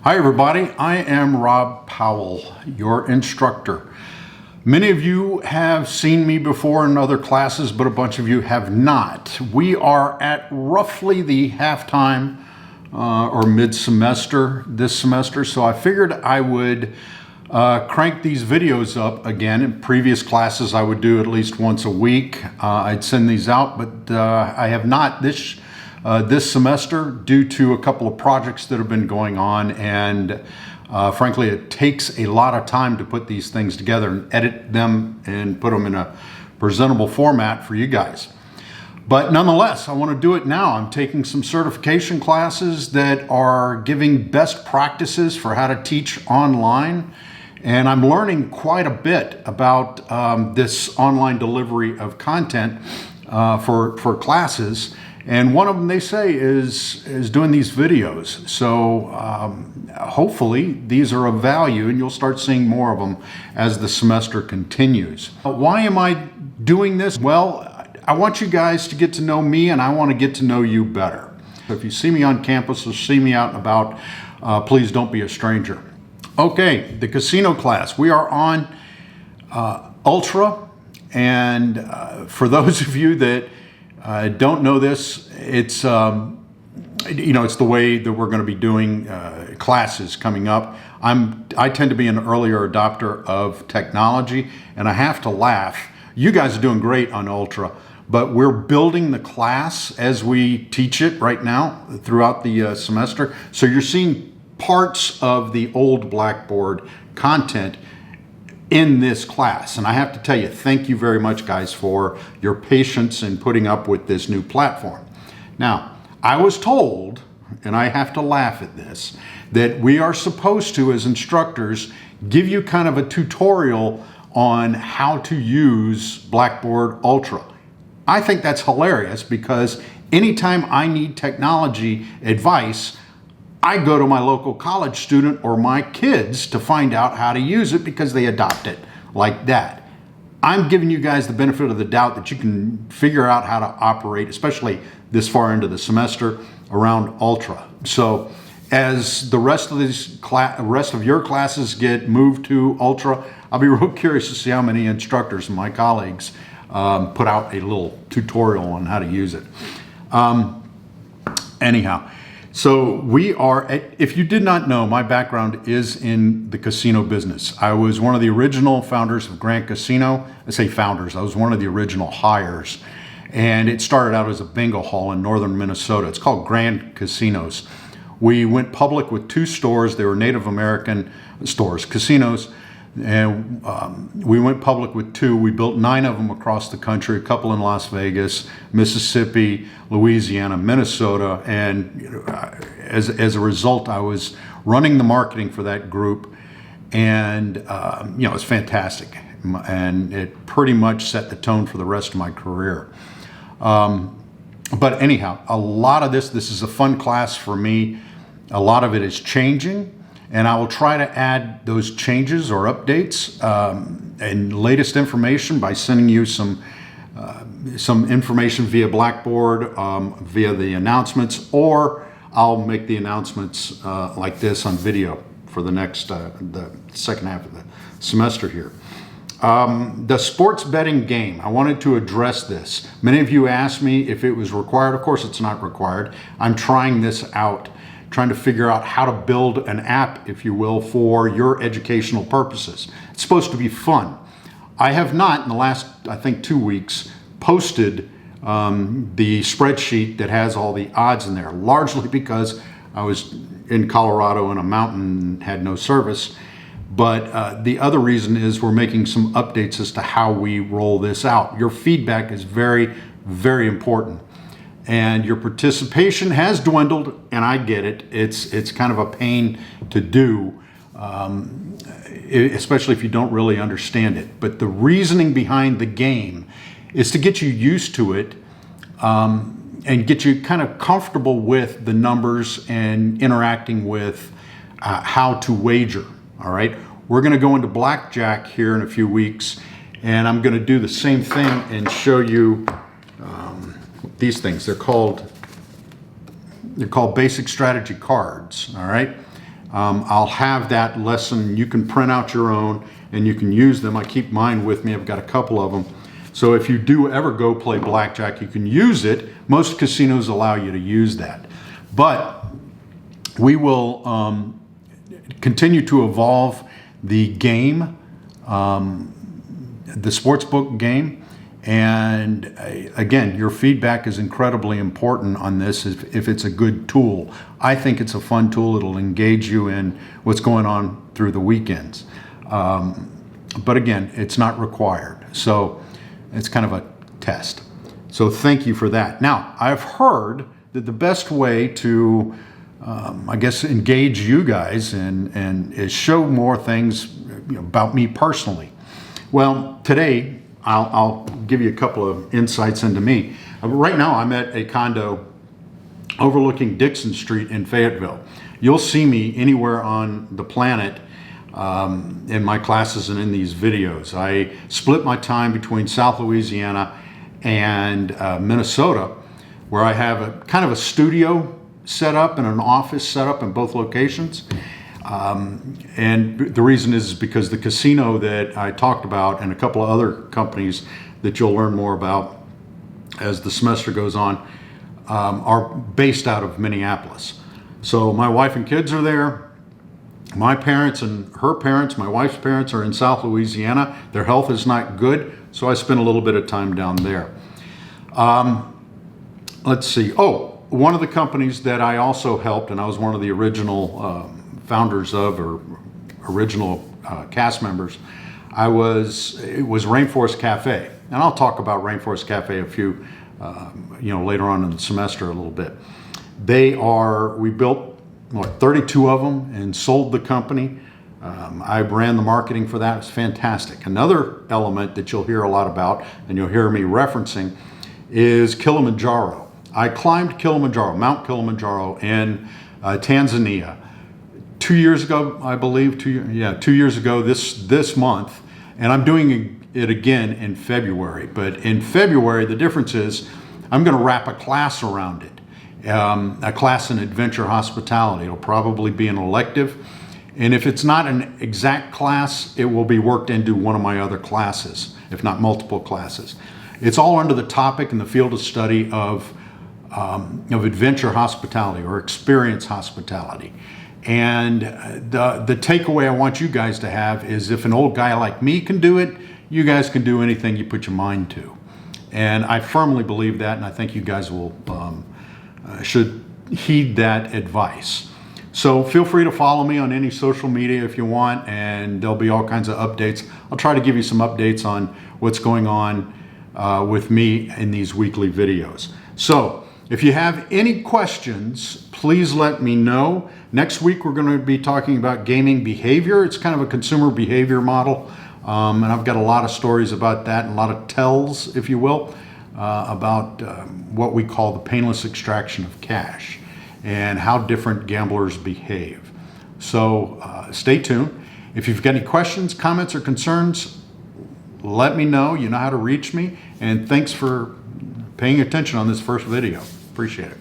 Hi everybody, I am Rob Powell, your instructor. Many of you have seen me before in other classes, but a bunch of you have not. We are at roughly the halftime or mid-semester this semester, so I figured I would crank these videos up again. In previous classes I would do at least once a week. I'd send these out, but I have not this semester due to a couple of projects that have been going on, and frankly it takes a lot of time to put these things together and edit them and put them in a presentable format for you guys. But nonetheless, I want to do it now. I'm taking some certification classes that are giving best practices for how to teach online, and I'm learning quite a bit about this online delivery of content for classes. And one of them, they say, is doing these videos. So hopefully these are of value and you'll start seeing more of them as the semester continues. Why am I doing this? Well, I want you guys to get to know me, and I want to get to know you better. So if you see me on campus or see me out and about, please don't be a stranger. Okay, the casino class. We are on Ultra, and for those of you that don't know this, it's it's the way that we're going to be doing classes coming up. I tend to be an earlier adopter of technology, and I have to laugh. You guys are doing great on Ultra, but we're building the class as we teach it right now throughout the semester. So you're seeing parts of the old Blackboard content in this class, and I have to tell you, thank you very much guys for your patience in putting up with this new platform. Now, I was told, and I have to laugh at this, that we are supposed to, as instructors, give you kind of a tutorial on how to use Blackboard Ultra. I think that's hilarious, because anytime I need technology advice, I go to my local college student or my kids to find out how to use it because they adopt it like that. I'm giving you guys the benefit of the doubt that you can figure out how to operate, especially this far into the semester, around Ultra. So as the rest of your classes get moved to Ultra, I'll be real curious to see how many instructors and my colleagues put out a little tutorial on how to use it. Anyhow. So we are, if you did not know, my background is in the casino business. I was one of the original founders of Grand Casino. I say founders, I was one of the original hires. And it started out as a bingo hall in northern Minnesota. It's called Grand Casinos. We went public with 2 stores. They were Native American stores, casinos. And we went public with 2. We built 9 of them across the country, a couple in Las Vegas, Mississippi, Louisiana, Minnesota. And as a result, I was running the marketing for that group. And, it was fantastic. And it pretty much set the tone for the rest of my career. But anyhow, a lot of this is a fun class for me. A lot of it is changing. And I will try to add those changes or updates and latest information by sending you some information via Blackboard, via the announcements, or I'll make the announcements like this on video for the next, the second half of the semester here. The sports betting game, I wanted to address this. Many of you asked me if it was required. Of course it's not required. I'm trying this out, trying to figure out how to build an app, if you will, for your educational purposes. It's supposed to be fun. I have not, in the last, I think, 2 weeks, posted the spreadsheet that has all the odds in there, largely because I was in Colorado in a mountain and had no service. But the other reason is we're making some updates as to how we roll this out. Your feedback is very, very important. And your participation has dwindled, and I get it. It's kind of a pain to do, especially if you don't really understand it. But the reasoning behind the game is to get you used to it and get you kind of comfortable with the numbers and interacting with how to wager, all right? We're going to go into blackjack here in a few weeks, and I'm going to do the same thing and show you these things. They're called basic strategy cards, all right? I'll have that lesson. You can print out your own and you can use them. I keep mine with me. I've got a couple of them. So if you do ever go play blackjack, you can use it. Most casinos allow you to use that. But we will continue to evolve the game, the sportsbook game. And again, your feedback is incredibly important on this if it's a good tool. I think it's a fun tool. It'll engage you in what's going on through the weekends. But again, it's not required. So it's kind of a test. So thank you for that. Now, I've heard that the best way to, I guess, engage you guys and is show more things about me personally. Well, today, I'll give you a couple of insights into me. Right now, I'm at a condo overlooking Dixon Street in Fayetteville. You'll see me anywhere on the planet in my classes and in these videos. I split my time between South Louisiana and Minnesota, where I have a kind of a studio set up and an office set up in both locations. And the reason is because the casino that I talked about and a couple of other companies that you'll learn more about as the semester goes on are based out of Minneapolis. So my wife and kids are there. My parents and her parents, my wife's parents, are in South Louisiana. Their health is not good, so I spend a little bit of time down there. Let's see. Oh, one of the companies that I also helped, and I was one of the original founders of, or original cast members, it was Rainforest Cafe. And I'll talk about Rainforest Cafe a few, later on in the semester a little bit. We built 32 of them and sold the company. I ran the marketing for that. It was fantastic. Another element that you'll hear a lot about, and you'll hear me referencing, is Kilimanjaro. I climbed Kilimanjaro, Mount Kilimanjaro in Tanzania 2 years ago, I believe. 2 years ago this month, and I'm doing it again in February. But in February, the difference is I'm going to wrap a class around it. A class in adventure hospitality. It'll probably be an elective, and if it's not an exact class, it will be worked into one of my other classes, if not multiple classes. It's all under the topic in the field of study of adventure hospitality or experience hospitality. And the takeaway I want you guys to have is, if an old guy like me can do it, you guys can do anything you put your mind to. And I firmly believe that, and I think you guys will should heed that advice. So feel free to follow me on any social media if you want, and there'll be all kinds of updates. I'll try to give you some updates on what's going on with me in these weekly videos. So if you have any questions, please let me know. Next week, we're going to be talking about gaming behavior. It's kind of a consumer behavior model, and I've got a lot of stories about that and a lot of tells, if you will, about what we call the painless extraction of cash and how different gamblers behave. So stay tuned. If you've got any questions, comments, or concerns, let me know. You know how to reach me. And thanks for paying attention on this first video. Appreciate it.